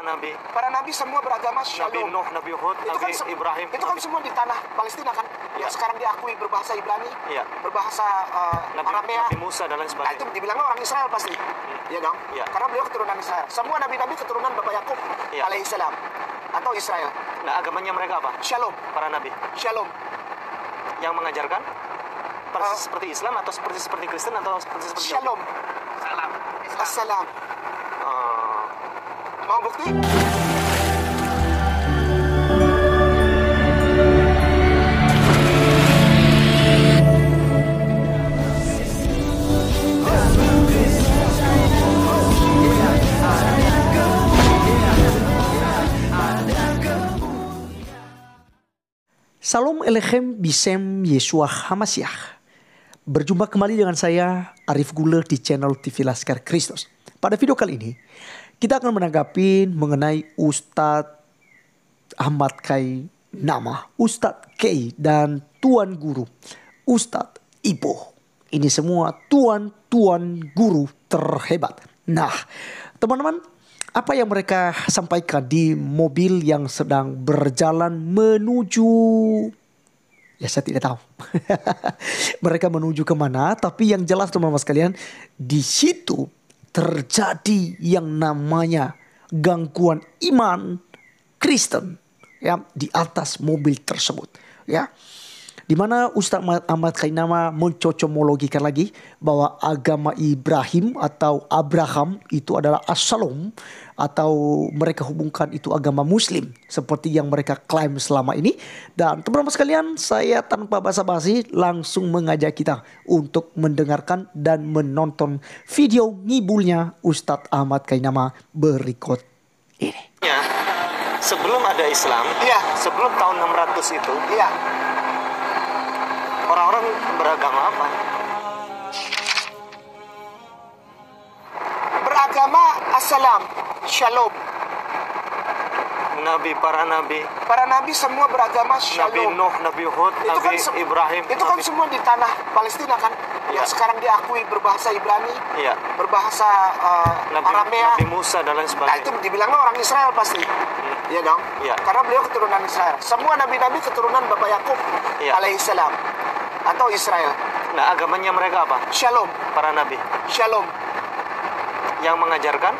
Nabi. Para nabi semua beragama Nabi Shalom. Nuh, Nabi Hud, Itu Nabi kan Ibrahim. itu kan semua di tanah Palestina kan? Ya. Yang sekarang diakui berbahasa Ibrani, Ya. berbahasa Aramea, Aramea. Nabi Musa dan lain Nah, sebagainya. itu dibilangnya orang Israel pasti. Iya dong? Ya. Karena beliau keturunan Israel. Semua nabi-nabi keturunan Bapak Yakub Ya. alaihissalam atau Israel. Nah, agamanya mereka apa? Shalom. Para nabi Shalom. yang mengajarkan persis seperti Islam atau seperti Kristen atau seperti Shalom. Salam. Assalam. Mau bukti? Salam Elechem Bisem Yeshua Hamasiah. Berjumpa kembali dengan saya Arif Guler di channel TV Laskar Kristus. Pada video kali ini kita akan menanggapi mengenai Ustadz Ahmad Kainama, Ustadz K dan Tuan Guru Ustadz Ibo. Ini semua tuan guru terhebat. Nah, teman-teman, apa yang mereka sampaikan di mobil yang sedang berjalan menuju, ya saya tidak tahu. Mereka menuju kemana, tapi yang jelas teman-teman sekalian, di situ terjadi yang namanya gangguan iman Kristen ya di atas mobil tersebut ya. Di mana Ustadz Ahmad Kainama mencocomologikan lagi bahwa agama Ibrahim atau Abraham itu adalah As-Salam, atau mereka hubungkan itu agama Muslim seperti yang mereka klaim selama ini. Dan teman-teman sekalian, saya tanpa basa-basi langsung mengajak kita untuk mendengarkan dan menonton video ngibulnya Ustadz Ahmad Kainama berikut ini. Ya, sebelum ada Islam, Iya. sebelum tahun 600 itu, Iya. orang-orang beragama apa? Beragama Assalam. Shalom. Para nabi, Para nabi semua beragama Nabi Shalom. Nuh, Nabi Hud, Itu Nabi kan Ibrahim. Itu kan semua di tanah Palestina kan? Ya. Yang sekarang diakui berbahasa Ibrani, Iya. berbahasa Aramea. Nabi Musa dan lain Nah, sebagainya. itu dibilangnya orang Israel pasti. Iya dong? Iya. Karena beliau keturunan Israel. Semua nabi-nabi keturunan Bapak Yakub Iya. alaihissalam atau Israel. Nah, agamanya mereka apa? Shalom. Para nabi Shalom. yang mengajarkan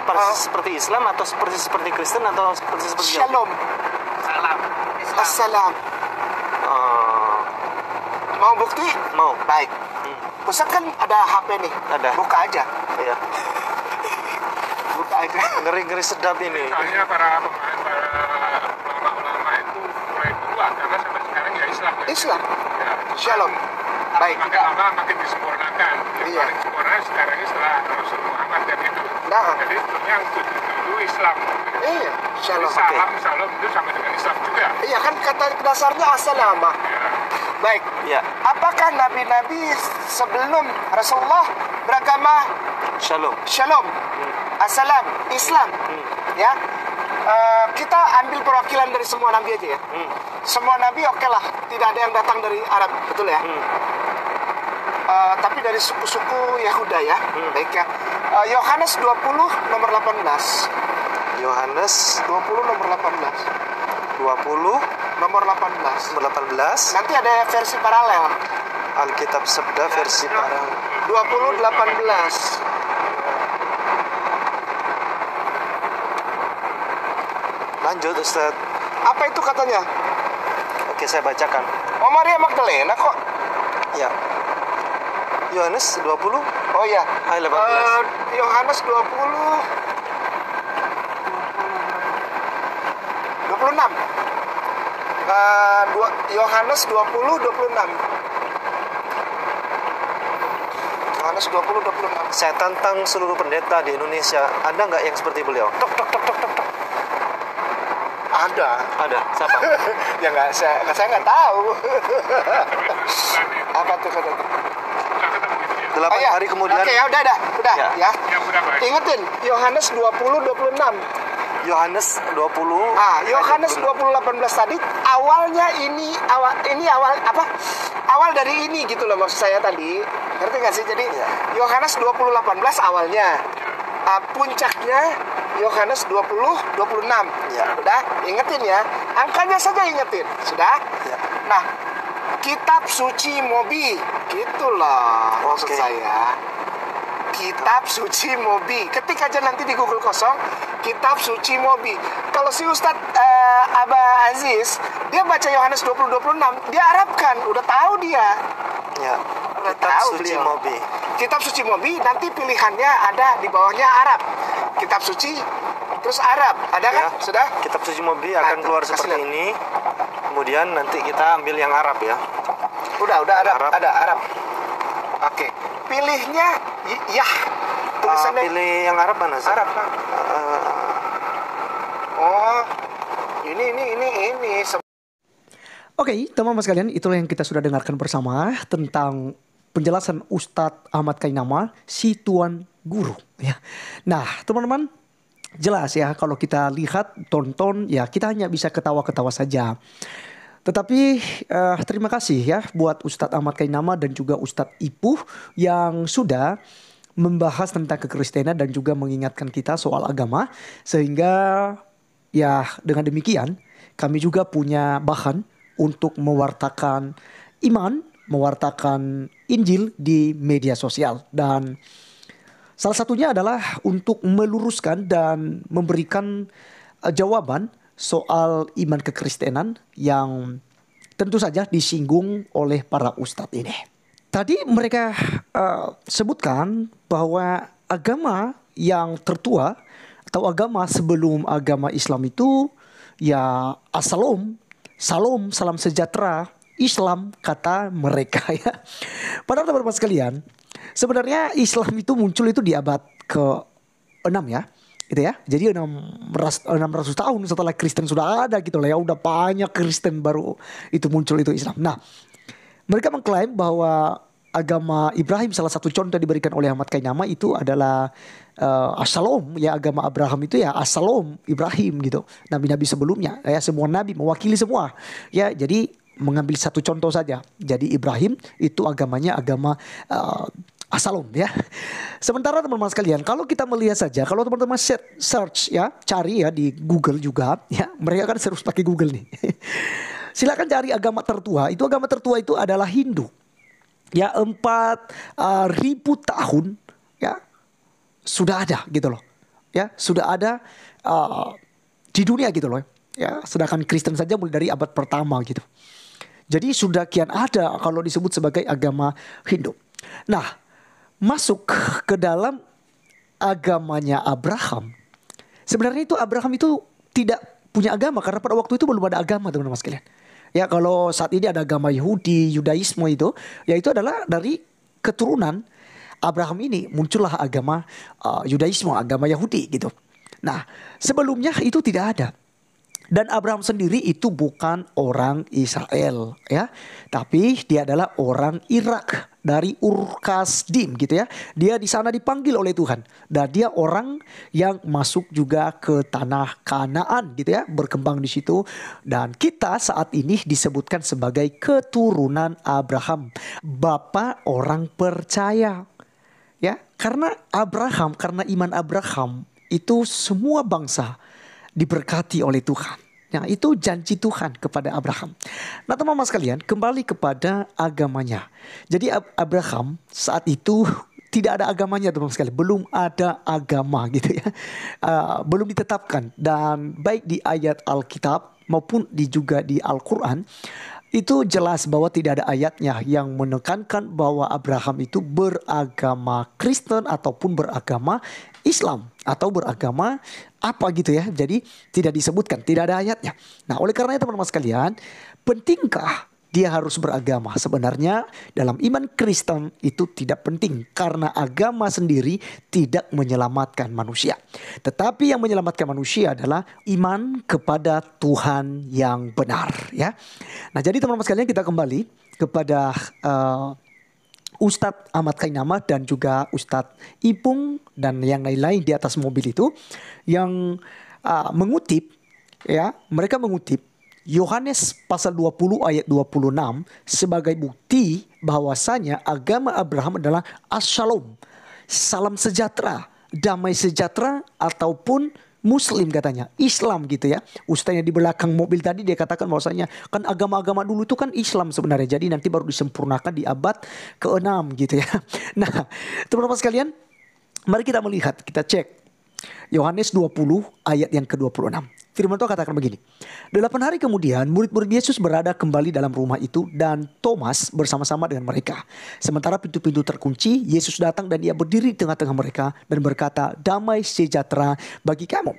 persis seperti Islam atau seperti Kristen atau seperti Shalom. Salam. Assalam. Mau bukti? Mau. Baik. Ustaz kan ada HP nih. Ada. Buka aja. Iya. Buka aja. Ngeri-ngeri sedap ini. Soalnya para ulama-ulama itu mulai berubah karena sampai sekarang ya Islam. Islam. Ya. Shalom. Baik. Makin lama makin disempurnakan. Yang Iya. paling sempurna sekarang ini setelah Rasul Muhammad dan itu. Nah. Jadi sebetulnya yang dulu Islam. Iya. Jadi Shalom. salam itu sama dengan Islam juga. Iya kan kata dasarnya assalamah. Ya. Baik. Ya. Apakah nabi-nabi sebelum Rasulullah beragama Shalom. Shalom, Assalam, Islam? Ya. Kita ambil perwakilan dari semua nabi aja ya. Semua nabi oke lah, tidak ada yang datang dari Arab, betul ya? Tapi dari suku-suku Yahuda ya. Baik ya. Yohanes 20 nomor 18. Yohanes 20 nomor 18. 20 Nomor 18. nomor 18. Nanti ada versi paralel. Alkitab Sabda versi paralel. 20:18. Lanjut Ustaz. Apa itu katanya? Oke, saya bacakan. Oh, Maria Magdalena kok. Ya. Yohanes 20 Oh iya. ayat 18. Yohanes 20 26. Yohanes 20:26. Yohanes 20:26. Saya tantang seluruh pendeta di Indonesia. Ada nggak yang seperti beliau? Tok tok tok tok tok tok. Ada. Ada. Siapa? Ya nggak, saya nggak tahu. Apa tuh kata? 8 iya. hari kemudian. Oke, ya udah Ya. ya. Yang berapa? Ingetin Yohanes 20:26. Yohanes 20. Yohanes 20:18 tadi awalnya awal apa? Awal dari ini gitu loh maksud saya tadi. Ngerti nggak sih? Jadi Yohanes 20:18 awalnya. Puncaknya Yohanes 20:26. Ya. Sudah, ingetin ya. Angkanya saja ingetin. Sudah? Ya. Nah, kitab suci Mobi. Gitulah maksud Oke. saya. Kitab suci Mobi. Ketik aja nanti di Google kosong, kitab suci Mobi. Kalau si Ustadz Aba Aziz, dia baca Yohanes 20:26, dia Arabkan, udah tahu dia. Ya. Udah Kitab tahu suci beliau. Mobi. Kitab suci Mobi nanti pilihannya ada di bawahnya Arab. Kitab suci terus Arab. Ada kan? Ya. Sudah? Kitab suci Mobi Nah, akan itu, keluar kasih seperti lihat. ini. Kemudian nanti kita ambil yang Arab ya. Udah Arab. Arab. Ada Arab. Oke. Pilihnya Yah. Tulisannya Pilih yang Arab mana? Ustaz? Arab. Pak. Oh. Ini. Oke, teman-teman sekalian, itulah yang kita sudah dengarkan bersama tentang penjelasan Ustadz Ahmad Kainama, si Tuan Guru. Ya. Nah, teman-teman, jelas ya kalau kita lihat, tonton, ya kita hanya bisa ketawa-ketawa saja. Tetapi terima kasih ya buat Ustadz Ahmad Kainama dan juga Ustadz Ipuh yang sudah membahas tentang kekristenan dan juga mengingatkan kita soal agama. Sehingga ya dengan demikian kami juga punya bahan untuk mewartakan iman, mewartakan Injil di media sosial. Dan salah satunya adalah untuk meluruskan dan memberikan jawaban soal iman kekristenan yang tentu saja disinggung oleh para ustadz ini. Tadi mereka sebutkan bahwa agama yang tertua atau agama sebelum agama Islam itu ya Assalom, Salam, salam sejahtera, Islam kata mereka ya. Padahal teman-teman sekalian, sebenarnya Islam itu muncul itu di abad ke-6 ya. Gitu ya. Jadi 600 tahun setelah Kristen sudah ada gitu lah ya. Udah banyak Kristen baru itu muncul itu Islam. Nah, mereka mengklaim bahwa agama Ibrahim, salah satu contoh diberikan oleh Ahmad Kainama itu adalah Assalom, ya agama Abraham itu ya Assalom Ibrahim gitu. Nabi-nabi sebelumnya ya, semua nabi mewakili semua. Ya, jadi mengambil satu contoh saja. Jadi Ibrahim itu agamanya agama Assalom ya. Sementara teman-teman sekalian, kalau kita melihat saja, kalau teman-teman search ya, cari ya di Google juga ya, mereka kan harus pakai Google nih. Silakan cari agama tertua. Itu agama tertua itu adalah Hindu. Ya 4.000 tahun ya sudah ada gitu loh. Ya, sudah ada di dunia gitu loh. Ya, sedangkan Kristen saja mulai dari abad pertama gitu. Jadi sudah kian ada kalau disebut sebagai agama Hindu. Nah, masuk ke dalam agamanya Abraham. Sebenarnya itu Abraham itu tidak punya agama karena pada waktu itu belum ada agama teman-teman sekalian. Ya kalau saat ini ada agama Yahudi, Yudaisme itu, ya itu adalah dari keturunan Abraham ini muncullah agama Yudaisme, agama Yahudi gitu. Nah sebelumnya itu tidak ada. Dan Abraham sendiri itu bukan orang Israel ya, tapi dia adalah orang Irak dari Ur-Kasdim gitu ya. Dia di sana dipanggil oleh Tuhan dan dia orang yang masuk juga ke tanah Kanaan gitu ya, berkembang di situ. Dan kita saat ini disebutkan sebagai keturunan Abraham, bapa orang percaya ya. Karena Abraham, karena iman Abraham itu semua bangsa diberkati oleh Tuhan. Nah itu janji Tuhan kepada Abraham. Nah teman-teman sekalian, kembali kepada agamanya. Jadi Abraham saat itu tidak ada agamanya teman-teman sekalian. Belum ada agama gitu ya. Belum ditetapkan. Dan baik di ayat Alkitab maupun juga di Al-Quran, itu jelas bahwa tidak ada ayatnya yang menekankan bahwa Abraham itu beragama Kristen ataupun beragama Islam atau beragama apa gitu ya. Jadi tidak disebutkan, tidak ada ayatnya. Nah oleh karena itu teman-teman sekalian, pentingkah dia harus beragama? Sebenarnya dalam iman Kristen itu tidak penting karena agama sendiri tidak menyelamatkan manusia. Tetapi yang menyelamatkan manusia adalah iman kepada Tuhan yang benar ya. Nah jadi teman-teman sekalian, kita kembali kepada Ustadz Ahmad Kainama dan juga Ustadz Ipung dan yang lain-lain di atas mobil itu yang mengutip ya, mereka mengutip Yohanes pasal 20 ayat 26 sebagai bukti bahwasanya agama Abraham adalah As-Shalom, salam sejahtera, damai sejahtera ataupun Muslim katanya, Islam gitu ya. Ustaznya di belakang mobil tadi dia katakan bahwasanya kan agama-agama dulu itu kan Islam sebenarnya. Jadi nanti baru disempurnakan di abad ke-6 gitu ya. Nah, teman-teman sekalian, mari kita melihat, kita cek Yohanes 20 ayat yang ke-26. Firman Tuhan katakan begini. 8 hari kemudian murid-murid Yesus berada kembali dalam rumah itu dan Thomas bersama-sama dengan mereka. Sementara pintu-pintu terkunci, Yesus datang dan dia berdiri di tengah-tengah mereka dan berkata, "Damai sejahtera bagi kamu."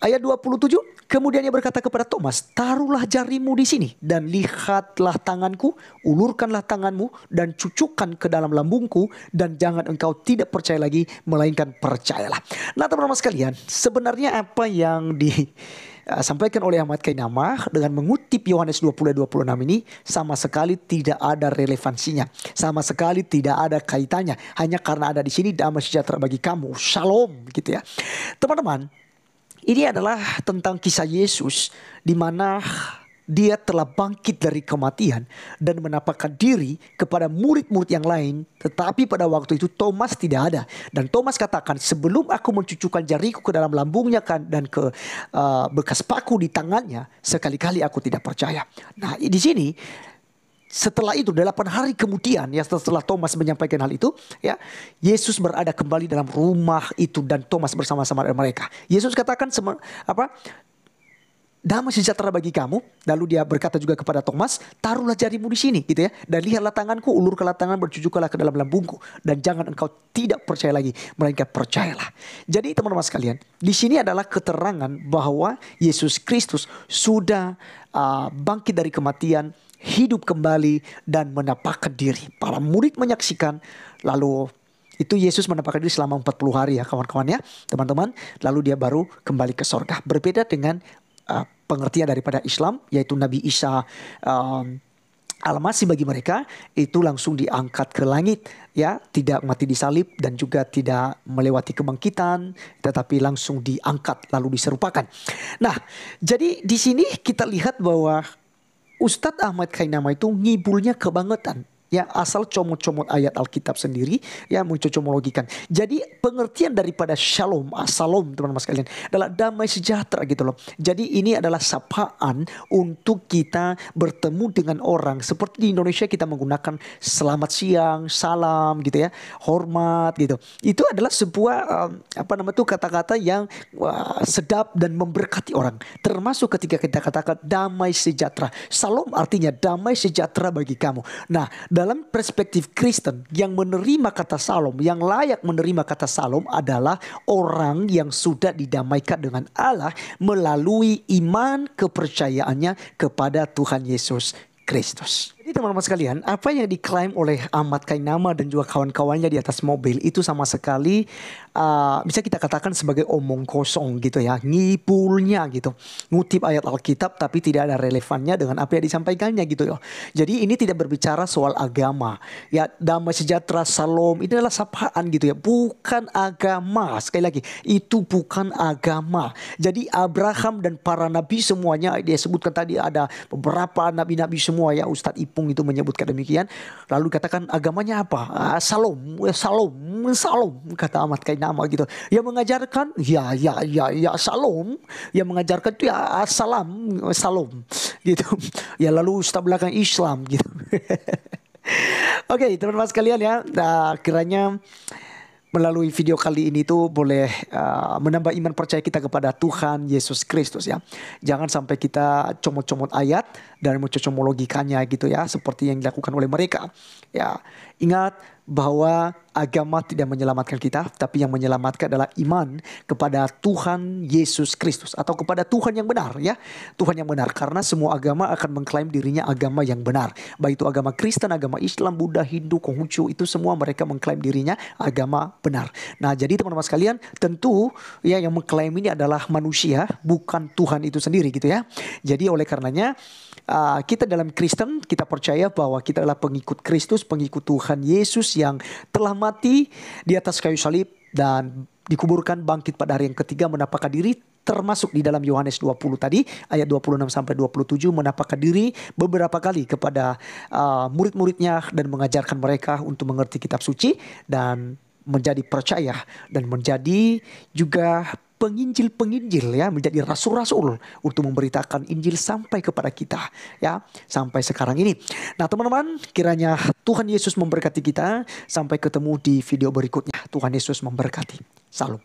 Ayat 27, kemudian ia berkata kepada Thomas, "Taruhlah jarimu di sini dan lihatlah tanganku, ulurkanlah tanganmu dan cucukkan ke dalam lambungku dan jangan engkau tidak percaya lagi, melainkan percayalah." Nah, teman-teman sekalian, sebenarnya apa yang disampaikan oleh Ahmad Kainama dengan mengutip Yohanes 20:26 ini sama sekali tidak ada relevansinya, sama sekali tidak ada kaitannya, hanya karena ada di sini damai sejahtera bagi kamu, shalom gitu ya. Teman-teman, ini adalah tentang kisah Yesus di mana dia telah bangkit dari kematian dan menampakkan diri kepada murid-murid yang lain. Tetapi pada waktu itu Thomas tidak ada. Dan Thomas katakan, "Sebelum aku mencucukkan jariku ke dalam lambungnya dan ke bekas paku di tangannya, sekali-kali aku tidak percaya." Nah, di sini setelah itu 8 hari kemudian ya, setelah Thomas menyampaikan hal itu ya, Yesus berada kembali dalam rumah itu dan Thomas bersama-sama dengan mereka. Yesus katakan damai sejahtera bagi kamu. Lalu dia berkata juga kepada Thomas, "Taruhlah jarimu di sini," gitu ya, "dan lihatlah tanganku, ulurkanlah tangan, bercucuklah ke dalam lambungku, dan jangan engkau tidak percaya lagi, melainkan percayalah." Jadi teman-teman sekalian, di sini adalah keterangan bahwa Yesus Kristus sudah bangkit dari kematian, hidup kembali dan menampakkan diri. Para murid menyaksikan, lalu itu Yesus menampakkan diri selama 40 hari ya kawan-kawan ya, teman-teman. Lalu dia baru kembali ke sorga. Berbeda dengan pengertian daripada Islam, yaitu Nabi Isa Al-Masih bagi mereka itu langsung diangkat ke langit ya, tidak mati disalib dan juga tidak melewati kebangkitan, tetapi langsung diangkat lalu diserupakan. Nah, jadi di sini kita lihat bahwa Ustadz Ahmad Kainama itu ngibulnya kebangetan. Ya, asal comot-comot ayat Alkitab sendiri, ya mencocomologikan. Jadi pengertian daripada shalom, salam teman-teman sekalian, adalah damai sejahtera gitu loh. Jadi ini adalah sapaan untuk kita bertemu dengan orang. Seperti di Indonesia kita menggunakan selamat siang, salam gitu ya, hormat gitu. Itu adalah sebuah kata-kata yang sedap dan memberkati orang. Termasuk ketika kita katakan damai sejahtera. Salam artinya damai sejahtera bagi kamu. Nah, dalam perspektif Kristen yang menerima kata salam, yang layak menerima kata salam adalah orang yang sudah didamaikan dengan Allah melalui iman kepercayaannya kepada Tuhan Yesus Kristus. Jadi teman-teman sekalian, apa yang diklaim oleh Ahmad Kainama dan juga kawan-kawannya di atas mobil itu sama sekali bisa kita katakan sebagai omong kosong gitu ya, ngipulnya gitu, ngutip ayat Alkitab tapi tidak ada relevannya dengan apa yang disampaikannya gitu loh. Jadi ini tidak berbicara soal agama ya, damai sejahtera, salam, ini adalah sapaan gitu ya, bukan agama. Sekali lagi, itu bukan agama. Jadi Abraham dan para nabi semuanya, dia sebutkan tadi ada beberapa nabi-nabi semua ya, Ustadz Ipung itu menyebutkan demikian. Lalu katakan agamanya apa? Salam, kata Ahmad Kainama gitu. Yang mengajarkan ya salam. Yang mengajarkan itu ya salam gitu. Ya lalu Ustadz belakang Islam gitu. Oke, teman-teman sekalian ya, kiranya melalui video kali ini tuh boleh menambah iman percaya kita kepada Tuhan Yesus Kristus ya. Jangan sampai kita comot-comot ayat dan mencocomologikannya gitu ya, seperti yang dilakukan oleh mereka. Ya, ingat bahwa agama tidak menyelamatkan kita, tapi yang menyelamatkan adalah iman kepada Tuhan Yesus Kristus atau kepada Tuhan yang benar ya. Tuhan yang benar, karena semua agama akan mengklaim dirinya agama yang benar. Baik itu agama Kristen, agama Islam, Buddha, Hindu, Konghucu, itu semua mereka mengklaim dirinya agama benar. Nah, jadi teman-teman sekalian, tentu ya yang mengklaim ini adalah manusia, bukan Tuhan itu sendiri gitu ya. Jadi oleh karenanya kita dalam Kristen, kita percaya bahwa kita adalah pengikut Kristus, pengikut Tuhan Yesus yang telah mati di atas kayu salib dan dikuburkan, bangkit pada hari yang ketiga, menampakkan diri, termasuk di dalam Yohanes 20 tadi ayat 26 sampai 27, menampakkan diri beberapa kali kepada murid-muridnya dan mengajarkan mereka untuk mengerti kitab suci dan menjadi percaya dan menjadi juga penginjil-penginjil ya, menjadi rasul-rasul untuk memberitakan Injil sampai kepada kita ya, sampai sekarang ini. Nah teman-teman, kiranya Tuhan Yesus memberkati kita. Sampai ketemu di video berikutnya. Tuhan Yesus memberkati. Salam.